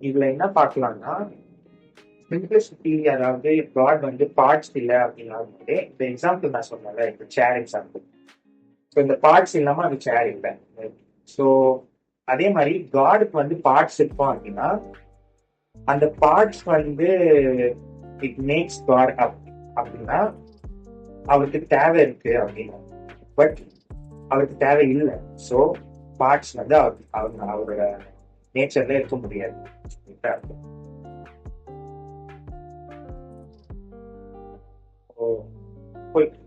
இதுல என்ன பார்க்கலாம்னா சிம்பிளிசிட்டி, அதாவது காட் வந்து பார்ட்ஸ் இல்லை அப்படின்னா இந்த எக்ஸாம்பிள் நான் சொன்னேன்ல, இந்த சேர் எக்ஸாம்பிள். ஸோ இந்த பார்ட்ஸ் இல்லாம அந்த சேர் இல்லை. ஸோ அதே மாதிரி காடுக்கு வந்து பார்ட்ஸ் இருக்கும் அப்படின்னா அந்த பார்ட்ஸ் வந்து இட் மேக்ஸ் காட் அப் அப்படின்னா அவருக்கு தேவை இருக்கு அப்படின்னா. பட் அவருக்கு தேவை இல்லை. ஸோ பார்ட்ஸ் வந்து அவரோட நேச்சர்ல இருக்க முடியாது.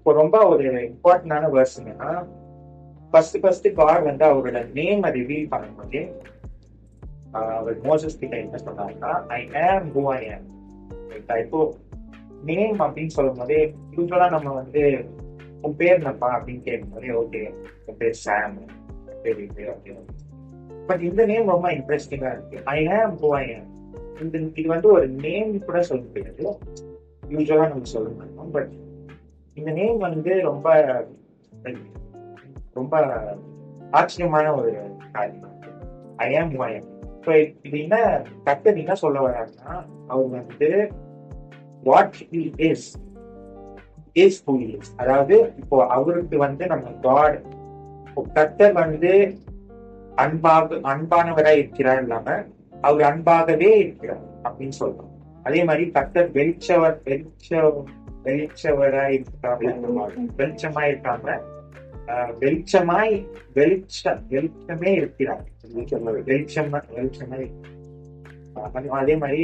இப்போ ரொம்ப ஒரு இம்பார்ட்டன்டான வேர்ஸ் என்னன்னா, ஃபர்ஸ்ட் காட் வந்து அவரோட நேமை ரிவீல் பண்ணும்போது அவர் மோசஸ் கிட்ட என்ன சொன்னாருன்னா, ஐ ஆம் ஹூ ஐ ஆம். இப்போ நேம் அப்படின்னு சொல்லும் போதே யூஸ்வலா நம்ம வந்து உன் பேர் என்னப்பா அப்படின்னு கேட்கும் போதே ஓகே உன் பேர் சாம், பேர் அப்படின்னு. பட் இந்த நேம் ரொம்ப இன்ட்ரெஸ்டிங்கா இருக்கு. ஐ ஆம் ஹூ ஐ ஆம். இது வந்து ஒரு நேம் கூட சொல்ல முடியாது, யூஸ்வலா நம்ம சொல்ல மாட்டோம். பட் இந்த நேம் வந்து ரொம்ப ரொம்ப ஆச்சரியமான ஒரு காரியம். ஐ ஆம் ஹூ ஐ ஆம். ஸோ இது என்ன கர்த்தர் என்ன சொல்ல வர்றாருன்னா, அவர் வந்து what he is who he is. அதாவது இப்போ அவருக்கு வந்து நம்ம காட், கர்த்தர் வந்து அன்பானவரா இருக்கிறார் இல்லாம அவர் அன்பாகவே இருக்கிறார் அப்படின்னு சொல்றோம். அதே மாதிரி கர்த்தர் வெளிச்சவரா இருக்காம வெளிச்சமா இருக்காம வெளிச்சமே இருக்கிறார். வெளிச்சமே. அதே மாதிரி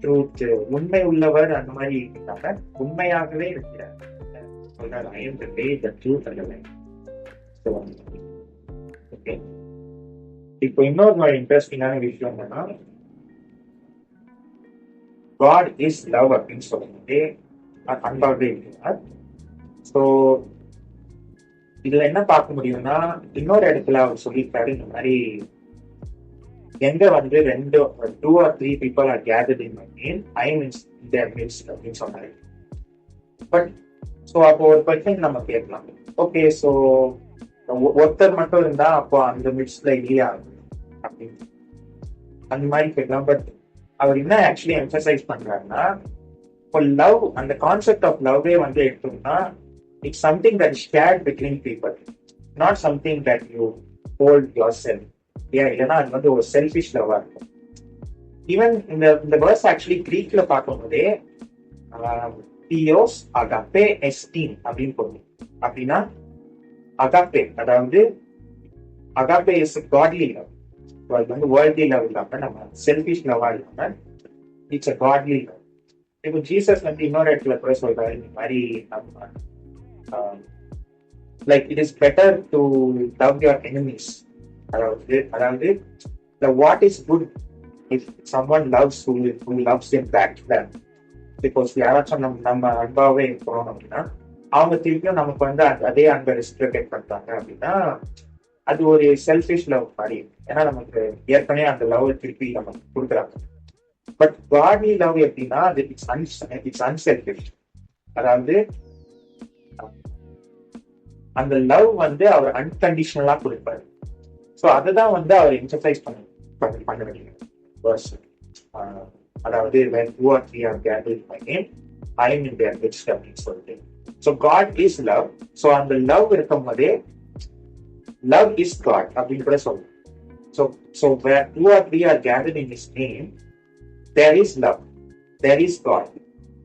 ட்ரூத், உண்மை உள்ளவர் அந்த மாதிரி இருக்காங்க, உண்மையாகவே இருக்கிறார். இப்போ இன்னொரு இன்ட்ரெஸ்டிங்கான விஷயம் என்னன்னா, God is love அப்படின்னு சொல்லிட்டு அன்பாகவே இருக்கிறார். ஸோ இதுல என்ன பார்க்க முடியும்னா, இன்னொரு இடத்துல அவர் சொல்லியிருக்காரு, இந்த மாதிரி எங்க வந்து 2 or 3 people are gathered in my name, I am in their midst அப்படின்னு சொன்னாரு. பட் ஸோ அப்போ ஒரு கொஸ்டின் நம்ம கேட்கலாம், ஓகே ஸோ ஒருத்தர் மட்டும் இருந்தா அப்போ அந்த மிட்ஸ்ல இல்லையா அப்படின்னு அந்த மாதிரி கேட்கலாம். பட் அவர் என்ன ஆக்சுவலி எம்பசைஸ் பண்றாருன்னா, இப்போ லவ், அந்த கான்செப்ட் ஆஃப் லவ்வே வந்து எடுத்தோம்னா it's something that is shirt between people, not something that you hold your self. இல்லைன்னா அது வந்து ஒரு செல்ஃபிஷ் லவ்வா இருக்கும். ஈவன் இந்த வேர்ஸ் ஆக்சுவலி கிரீக்ல பார்க்கும்போதே தியோஸ் அகாப்பே எஸ்டீம் அப்படின்னு போடுது. அப்படின்னா அகாப்பே, அதாவது அகாப்பே இஸ் காட்லி லவ். அது வந்து வேர்ல்ட்லி லவ் இல்லாம நம்ம செல்ஃபிஷ் லவ்வா இல்லாம இட்ஸ் அ காட்லி லவ். இப்போ ஜீசஸ் வந்து இன்னொரு இடத்துல கூட சொல்றாரு, இந்த மாதிரி நம்ம like it is better to love your enemies. அதாவது what is good if someone loves who loves them back to them. Because யாராச்சும் நம்ம அன்பாவே இருக்கிறோம் அப்படின்னா அவங்க திருப்பியும் நமக்கு வந்து அதே அன்பை ரெசிப்ரோகேட் பண்றாங்க அப்படின்னா அது ஒரு செல்ஃபிஷ் லவ் மாதிரி. ஏன்னா நமக்கு ஏற்கனவே அந்த லவ் திருப்பி நமக்கு கொடுக்குறாங்க. பட் காட்லி லவ் எப்படின்னா இட்ஸ் அன்செல்ஃபிஷ். அதாவது அந்த லவ் வந்து அவர் அன்கண்டிஷனலா கொடுப்பாரு. ஸோ அதுதான் வந்து அவர் எக்ஸசைஸ் பண்ண வேண்டிய வேர்ஸ். அதாவது when 2 or 3 are gathered in my name, I am in their midst அப்படின்னு சொல்லிட்டு. So God is love. So அந்த லவ் இருக்கும் போதே லவ் இஸ் காட் அப்படின்னு கூட சொல்லணும். So where 2 or 3 are gathered in his name, there is love, there is God.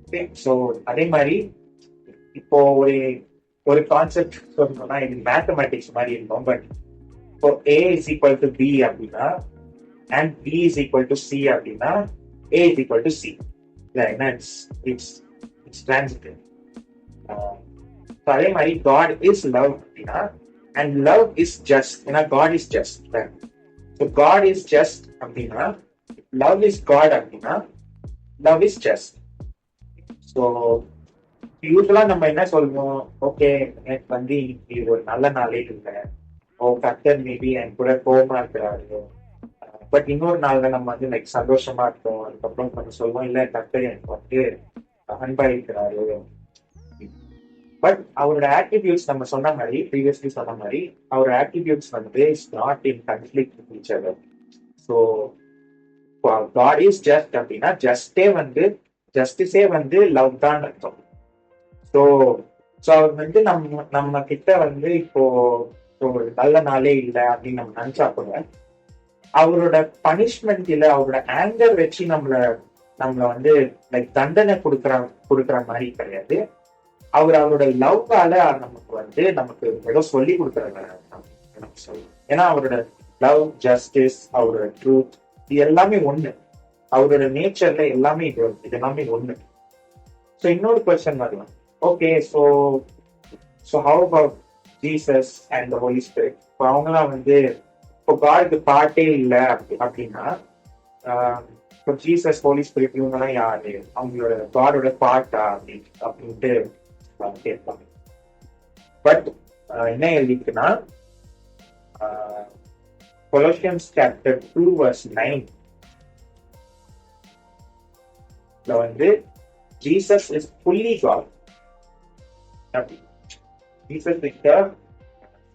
Okay? So அதே மாதிரி இப்போ ஒரு கான்செப்ட் சொல்லணும்னா இது மேத்தமெட்டிக்ஸ் மாதிரி இருக்கும். பட் இப்போ A is equal to B அப்படின்னா and B is equal to C அப்படின்னா A is equal to C. It's transitive. So அதே மாதிரி God is love அப்படின்னா and love is just. ஏன்னா God is just. So God is just அப்படின்னா love is God அப்படின்னா love is just. So யூஸ்வலா நம்ம என்ன சொல்லுவோம், ஓகே எனக்கு வந்து இன்னைக்கு ஒரு நல்ல நாளே இல்லை, கர்த்தர் மேபி என் கூட கோபமா இருக்கிறாரு. பட் இன்னொரு நாள்ல நம்ம வந்து லைக் சந்தோஷமா இருக்கோம். அதுக்கப்புறம் நம்ம சொல்லுவோம், இல்ல கர்த்தர் எனக்கு வந்து அன்பா இருக்கிறாரு. பட் அவரோட ஆட்டிடியூட்ஸ் நம்ம சொன்ன மாதிரி ப்ரீவியஸ்லி சொன்ன மாதிரி அவரோட ஆட்டிடியூட்ஸ் வந்து is not in conflict with each other. So God is just அப்படின்னா ஜஸ்டிஸே வந்து லவ் தான் அர்த்தம். ஸோ ஸோ அவர் வந்து நம்ம கிட்ட வந்து இப்போ ஒரு நல்ல நாளே இல்லை அப்படின்னு நம்ம நினைச்சா கூட அவரோட பனிஷ்மெண்ட் இல்ல அவரோட ஆங்கர் வச்சு நம்மள வந்து லைக் தண்டனை கொடுக்குற மாதிரி கிடையாது. அவரோட லவ்வால நமக்கு ஏதோ சொல்லி கொடுக்குறாங்க. ஏன்னா அவரோட லவ், ஜஸ்டிஸ், அவரோட ட்ரூத் இது எல்லாமே ஒண்ணு. அவரோட நேச்சர்ல எல்லாமே இது எல்லாமே ஒண்ணு. ஸோ இன்னொரு கொஸ்டின் வரலாம். Okay, so how about Jesus and the Holy Spirit? இப்போ அவங்களாம் வந்து இப்போ காடுக்கு பாட்டே இல்லை அப்படின்னா இப்போ ஜீசஸ், ஹோலி ஸ்பிரிட் இவங்கெல்லாம் யாரு? அவங்களோட காடோட பாட்டா அப்படின்ட்டு கேட்பாங்க. பட் என்ன எழுதிக்குன்னா Colossians chapter 2 verse 9 வந்து Jesus is fully God. Jesus is the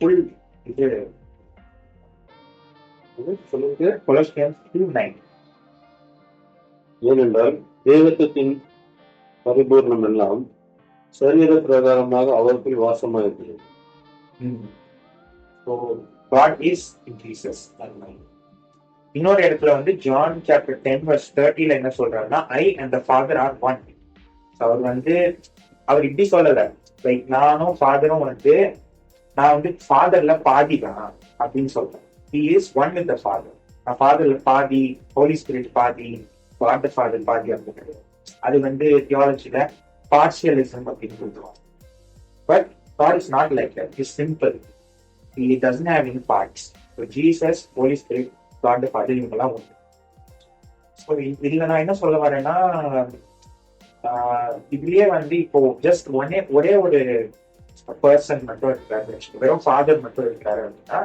full இது சொல்லுங்க. Colossians 2:9. ஏனென்றால் தேவத்துவத்தின் பரிபூர்ணம் எல்லாம் சரீர பிரகாரமாக அவருக்குள் வாசமாயிருக்கிறது. So God is in Jesus. இன்னொரு இடத்துல வந்து John chapter 10 verse 30 என்ன சொல்றாருன்னா I and the Father are one. அவர் இப்படி சொல்லல, லைக் நானும் ஃபாதரும் நான் வந்து ஃபாதர்ல பாதி தான் அப்படின்னு சொல்றேன். He is one with the Father. நான் ஃபாதர்ல பாதி, ஹோலி ஸ்பிரிட் பாதி, God the Father பாதி அப்படின்னு. அது வந்து தியாலஜில பார்ஷியலிசம் அப்படின்னு சொல்லுவாங்க. But God is not like that. He's simple. He doesn't have any parts. So Jesus, Holy Spirit, God the Father இவங்கெல்லாம் ஒன்று. ஸோ இதுல நான் என்ன சொல்ல வரேன்னா, இதுலயே வந்து இப்போ ஜஸ்ட் ஒரே ஒரு பர்சன் மட்டும் இருக்காரு, வெறும் ஃபாதர் மட்டும் இருக்காரு அப்படின்னா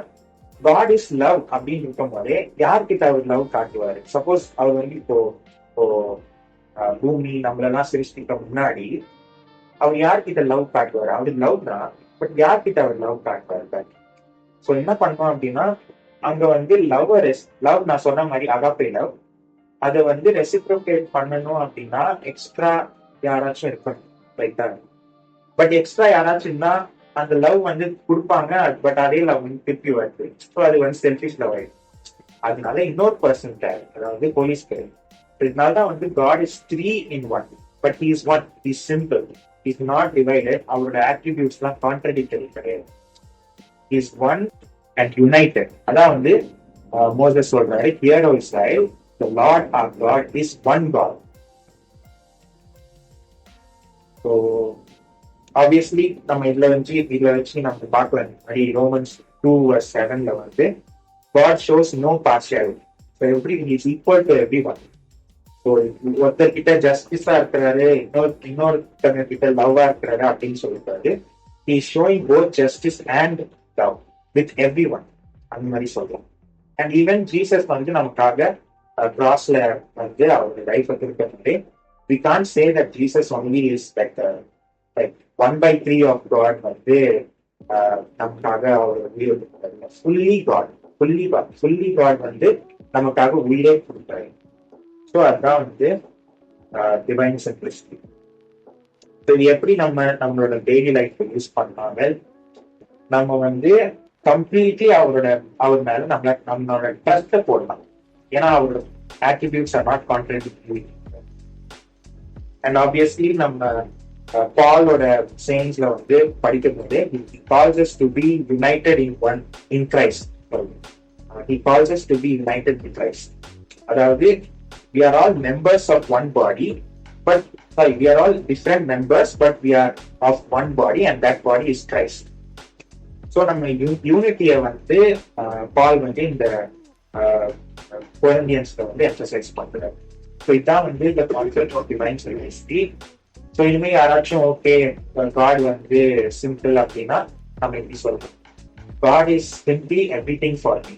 God is love அப்படின்னு இருக்கும் போதே யார்கிட்ட அவர் லவ் காட்டுவாரு? சப்போஸ் அவர் வந்து இப்போ பூமி நம்மளெல்லாம் சிருஷ்டிக்க முன்னாடி அவர் யார்கிட்ட லவ் காட்டுவாரு? அவர் லவ் தான், பட் யார்கிட்ட அவர் லவ் காட்டுவாரு? ஸோ என்ன பண்ணோம் அப்படின்னா அங்க வந்து லவ் நான் சொன்ன மாதிரி அகாப்பே லவ், அதை வந்து ரெசிப்ரோகேட் பண்ணணும் அப்படின்னா எக்ஸ்ட்ரா யாராச்சும் இருக்கணும், லைக் தான். பட் எக்ஸ்ட்ரா யாராச்சும் இருந்தா அந்த லவ் வந்து கொடுப்பாங்க, பட் அதே லவ் வந்து திருப்பி வருது. ஸோ அது வந்து செல்ஃபிஷ் லவ் ஆயிடும். அதனால இன்னொரு பர்சன் தேவை, அதாவது ஹோலி ஸ்பிரிட். இதனாலதான் வந்து God is 3 in 1, but he is one. He is simple. He is not divided. அவரோட attributes எல்லாம் contradictory கிடையாது. He is one and united. அதான் வந்து மோசஸ் சொல்றாரு, Hear, O Israel, the Lord our God is one God. So obviously நம்ம இதுல வச்சு நம்ம பார்க்கலாம். Romans 2:7 வந்து God shows no partiality. So everything is equal to everyone. So ஒருத்தர் கிட்ட ஜஸ்டிஸா இருக்கிறாரு, இன்னொருத்தங்க கிட்ட லவ்வா இருக்கிறாரு அப்படின்னு சொல்லிட்டாரு. He is showing both justice and love with everyone. அந்த மாதிரி சொல்றோம். And even Jesus வந்து நமக்காக கிராஸ்ல வந்து அவருடைய லைஃப் திருப்பி, we can't say that Jesus only is like 1/3 of God வந்து நமக்காக அவர் உயிர் கொடுத்தாரு. ஃபுல்லி காட் வந்து நமக்காக உயிரே கொடுத்தாரு. ஸோ அதுதான் வந்து டிவைன் சிம்பிளிசிட்டி. இது எப்படி நம்மளோட டெய்லி லைஃப் யூஸ் பண்ணாங்க, நம்ம வந்து கம்ப்ளீட்லி அவர் மேல நம்மளோட ட்ரஸ்ட போடலாம். ஏன்னா அவரோட attributes are not contradictory. And obviously நம்ம பாலோட செயின்ஸ்ல வந்து படிக்கும் போது he calls us to be united in Christ. He calls us to be united in Christ. அதாவது we are all members of one body, we are all different members, but we are of one body, and that body is Christ. So நம்ம யூனிட்டியை வந்து பால் வந்து இந்த கொரிந்தியன்ஸ்ல வந்து exercise பண்றாரு. So இதான் வந்து இந்த concept of divine simplicity. So இனிமே யாராச்சும் ஓகே காட் வந்து சிம்பிள் அப்படின்னா நம்ம எப்படி சொல்றோம்? God is simply everything for me.